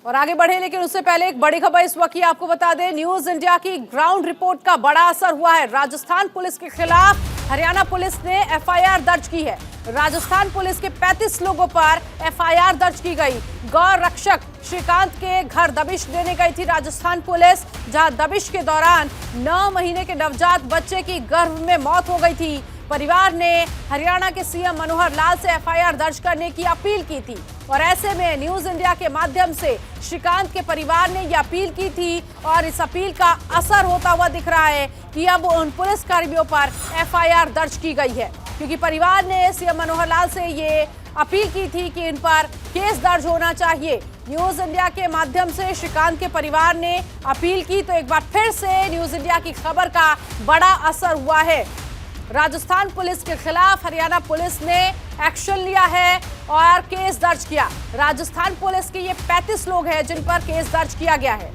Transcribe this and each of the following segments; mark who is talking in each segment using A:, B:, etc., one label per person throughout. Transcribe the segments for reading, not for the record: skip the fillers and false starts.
A: और आगे बढ़े लेकिन उससे पहले एक बड़ी खबर इस वक्त की आपको बता दें। न्यूज इंडिया की ग्राउंड रिपोर्ट का बड़ा असर हुआ है। राजस्थान पुलिस के खिलाफ हरियाणा पुलिस ने एफआईआर दर्ज की है। राजस्थान पुलिस के 35 लोगों पर एफआईआर दर्ज की गई। गौ रक्षक श्रीकांत के घर दबिश देने गई थी राजस्थान पुलिस, जहां दबिश के दौरान 9 महीने के नवजात बच्चे की गर्भ में मौत हो गई थी। परिवार ने हरियाणा के सीएम मनोहर लाल से एफआईआर दर्ज करने की अपील की थी और ऐसे में न्यूज इंडिया के माध्यम से श्रीकांत के परिवार ने यह अपील की थी और इस अपील का असर होता हुआ दिख रहा है कि अब उन पुलिस कर्मियों पर एफआईआर दर्ज की गई है, क्योंकि परिवार ने सीएम मनोहर लाल से ये अपील की थी कि इन पर केस दर्ज होना चाहिए। न्यूज इंडिया के माध्यम से श्रीकांत के परिवार ने अपील की तो एक बार फिर से न्यूज इंडिया की खबर का बड़ा असर हुआ है। राजस्थान पुलिस के खिलाफ हरियाणा पुलिस ने एक्शन लिया है और केस दर्ज किया। राजस्थान पुलिस के ये 35 लोग हैं जिन पर केस दर्ज किया गया है।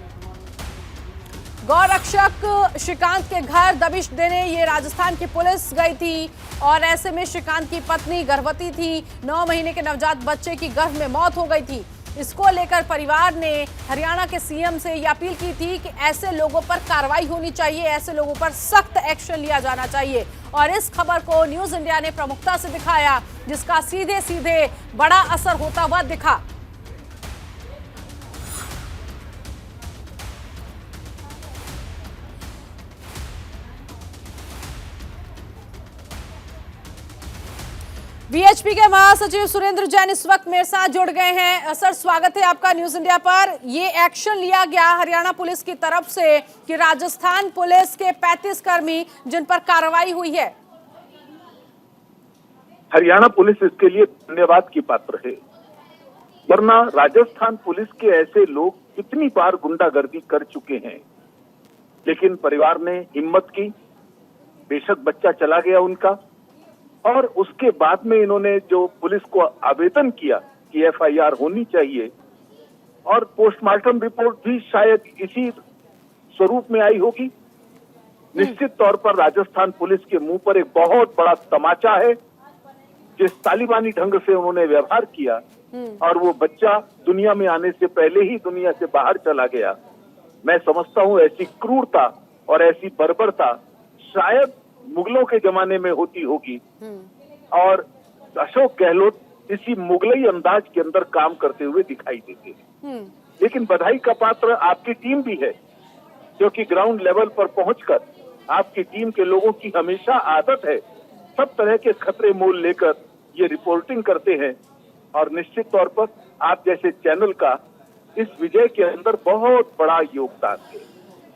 A: गौरक्षक श्रीकांत के घर दबिश देने ये राजस्थान की पुलिस गई थी और ऐसे में श्रीकांत की पत्नी गर्भवती थी। 9 महीने के नवजात बच्चे की गर्भ में मौत हो गई थी। इसको लेकर परिवार ने हरियाणा के सीएम से यह अपील की थी कि ऐसे लोगों पर कार्रवाई होनी चाहिए, ऐसे लोगों पर सख्त एक्शन लिया जाना चाहिए। और इस खबर को न्यूज इंडिया ने प्रमुखता से दिखाया, जिसका सीधे सीधे बड़ा असर होता हुआ दिखा। बीएचपी के महासचिव सुरेंद्र जैन इस वक्त मेरे साथ जुड़ गए हैं। सर, स्वागत है आपका न्यूज इंडिया पर। ये एक्शन लिया गया हरियाणा पुलिस की तरफ से कि राजस्थान पुलिस के 35 कर्मी जिन पर कार्रवाई हुई है।
B: हरियाणा पुलिस इसके लिए धन्यवाद की पात्र है, वरना राजस्थान पुलिस के ऐसे लोग कितनी बार गुंडागर्दी कर चुके हैं, लेकिन परिवार ने हिम्मत की। बेशक बच्चा चला गया उनका, और उसके बाद में इन्होंने जो पुलिस को आवेदन किया कि एफआईआर होनी चाहिए, और पोस्टमार्टम रिपोर्ट भी शायद इसी स्वरूप में आई होगी। निश्चित तौर पर राजस्थान पुलिस के मुंह पर एक बहुत बड़ा तमाचा है। जिस तालिबानी ढंग से उन्होंने व्यवहार किया और वो बच्चा दुनिया में आने से पहले ही दुनिया से बाहर चला गया, मैं समझता हूं ऐसी क्रूरता और ऐसी बर्बरता शायद मुगलों के जमाने में होती होगी, और अशोक गहलोत इसी मुगलई अंदाज के अंदर काम करते हुए दिखाई देते हैं। लेकिन बधाई का पात्र आपकी टीम भी है, क्योंकि ग्राउंड लेवल पर पहुंचकर आपकी टीम के लोगों की हमेशा आदत है सब तरह के खतरे मोल लेकर ये रिपोर्टिंग करते हैं, और निश्चित तौर पर आप जैसे चैनल का इस विजय के अंदर बहुत बड़ा योगदान है।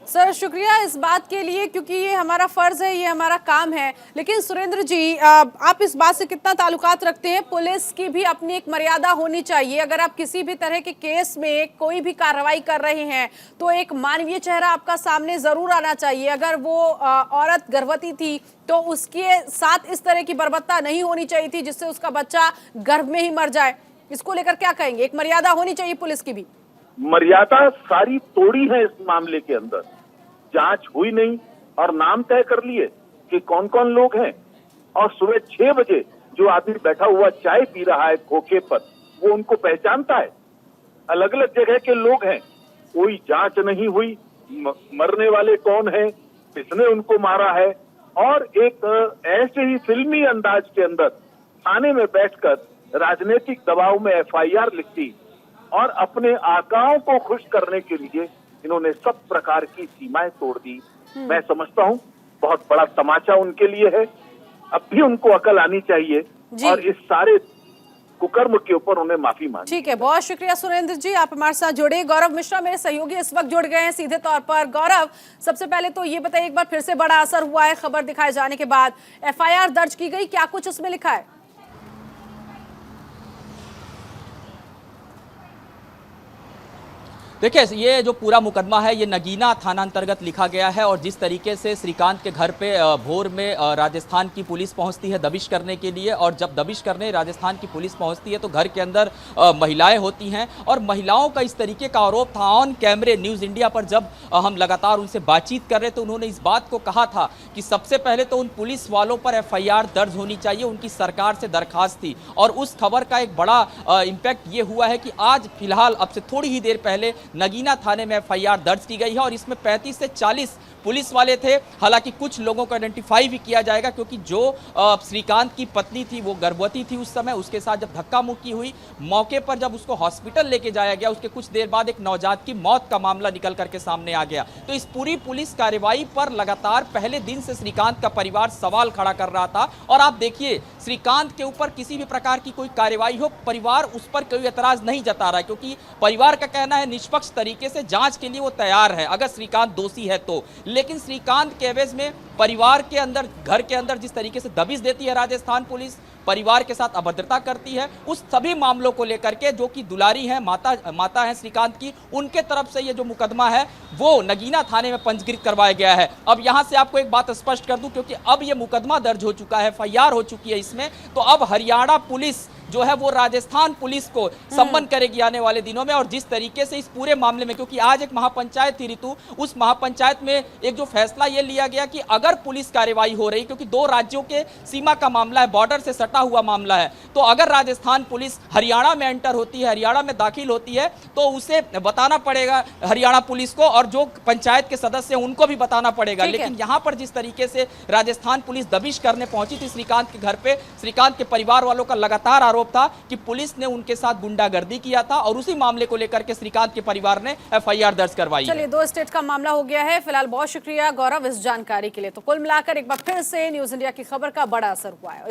A: सर, शुक्रिया इस बात के लिए, क्योंकि ये हमारा फर्ज है, ये हमारा काम है। लेकिन सुरेंद्र जी, आप इस बात से कितना ताल्लुकात रखते हैं? पुलिस की भी अपनी एक मर्यादा होनी चाहिए। अगर आप किसी भी तरह के केस में कोई भी कार्रवाई कर रहे हैं तो एक मानवीय चेहरा आपका सामने जरूर आना चाहिए। अगर वो औरत गर्भवती थी तो उसके साथ इस तरह की बर्बरता नहीं होनी चाहिए थी जिससे उसका बच्चा गर्भ में ही मर जाए। इसको लेकर क्या कहेंगे? एक मर्यादा होनी चाहिए पुलिस की भी।
B: मर्यादा सारी तोड़ी है इस मामले के अंदर। जांच हुई नहीं और नाम तय कर लिए कि कौन कौन लोग हैं, और सुबह 6 बजे जो आदमी बैठा हुआ चाय पी रहा है खोखे पर, वो उनको पहचानता है। अलग अलग जगह के लोग हैं, कोई जांच नहीं हुई। मरने वाले कौन है, किसने उनको मारा है, और एक ऐसे ही फिल्मी अंदाज के अंदर थाने में बैठकर राजनीतिक दबाव में एफआईआर लिखती और अपने आकाओं को खुश करने के लिए इन्होंने सब प्रकार की सीमाएं तोड़ दी। मैं समझता हूं बहुत बड़ा तमाचा उनके लिए है। अब भी उनको अकल आनी चाहिए और इस सारे कुकर्म के ऊपर उन्हें माफी मांगी।
A: ठीक है, बहुत शुक्रिया सुरेंद्र जी, आप हमारे साथ जुड़े। गौरव मिश्रा मेरे सहयोगी इस वक्त जुड़ गए हैं सीधे तौर पर। गौरव, सबसे पहले तो ये बताइए, एक बार फिर से बड़ा असर हुआ है खबर दिखाए जाने के बाद, एफआईआर दर्ज की गई, क्या कुछ उसमें लिखा है?
C: देखिए, ये जो पूरा मुकदमा है ये नगीना थाना अंतर्गत लिखा गया है और जिस तरीके से श्रीकांत के घर पे भोर में राजस्थान की पुलिस पहुंचती है दबिश करने के लिए, और जब दबिश करने राजस्थान की पुलिस पहुंचती है तो घर के अंदर महिलाएं होती हैं और महिलाओं का इस तरीके का आरोप था। ऑन कैमरे न्यूज़ इंडिया पर जब हम लगातार उनसे बातचीत कर रहे थे, उन्होंने इस बात को कहा था कि सबसे पहले तो उन पुलिस वालों पर FIR दर्ज होनी चाहिए, उनकी सरकार से दरखास्त थी। और उस खबर का एक बड़ा इम्पैक्ट ये हुआ है कि आज फिलहाल अब से थोड़ी ही देर पहले नगीना थाने में FIR दर्ज की गई है और इसमें 35 से 40 पुलिस वाले थे। हालांकि कुछ लोगों को आइडेंटिफाई भी किया जाएगा क्योंकि जो श्रीकांत की पत्नी थी वो गर्भवती थी उस समय, उसके साथ जब धक्का मुक्की हुई, मौके पर जब उसको हॉस्पिटल लेके जाया गया, उसके कुछ देर बाद एक नवजात की मौत का मामला निकल करके सामने आ गया। तो इस पूरी पुलिस कार्रवाई पर लगातार पहले दिन से श्रीकांत का परिवार सवाल खड़ा कर रहा था। और आप देखिए, श्रीकांत के ऊपर किसी भी प्रकार की कोई कार्रवाई हो, परिवार उस पर कोई एतराज नहीं जता रहा है क्योंकि परिवार का कहना है निष्पक्ष तरीके से जांच के लिए वो तैयार है अगर श्रीकांत दोषी है तो। लेकिन श्रीकांत के एवज में परिवार के अंदर, घर के अंदर जिस तरीके से दबिश देती है राजस्थान पुलिस, परिवार के साथ अभद्रता करती है, उस सभी मामलों को लेकर के जो कि दुलारी है, माता है श्रीकांत की, उनके तरफ से ये जो मुकदमा है वो नगीना थाने में पंजीकृत करवाया गया है। अब यहां से आपको एक बात स्पष्ट कर दूं, क्योंकि अब ये मुकदमा दर्ज हो चुका है, FIR हो चुकी है इसमें, तो अब हरियाणा पुलिस जो है वो राजस्थान पुलिस को सम्मन करेगी आने वाले दिनों में। और जिस तरीके से इस पूरे मामले में, क्योंकि आज एक महापंचायत थी ऋतु, उस महापंचायत में एक जो फैसला ये लिया गया कि अगर पुलिस कार्रवाई हो रही, क्योंकि दो राज्यों के सीमा का मामला है, बॉर्डर से सटा हुआ मामला है, तो अगर राजस्थान पुलिस हरियाणा में एंटर होती है, हरियाणा में दाखिल होती है, तो उसे बताना पड़ेगा हरियाणा पुलिस को और जो पंचायत के सदस्य हैं उनको भी बताना पड़ेगा। लेकिन यहां पर जिस तरीके से राजस्थान पुलिस दबिश करने पहुंची थी श्रीकांत के घर पे, श्रीकांत के परिवार वालों का लगातार आरोप था कि पुलिस ने उनके साथ गुंडागर्दी किया था और उसी मामले को लेकर के श्रीकांत के परिवार ने FIR दर्ज करवाई।
A: चलिए, 2 स्टेट का मामला हो गया है। फिलहाल बहुत शुक्रिया गौरव इस जानकारी के लिए। तो कुल मिलाकर एक बार फिर से न्यूज़ इंडिया की खबर का बड़ा असर हुआ है।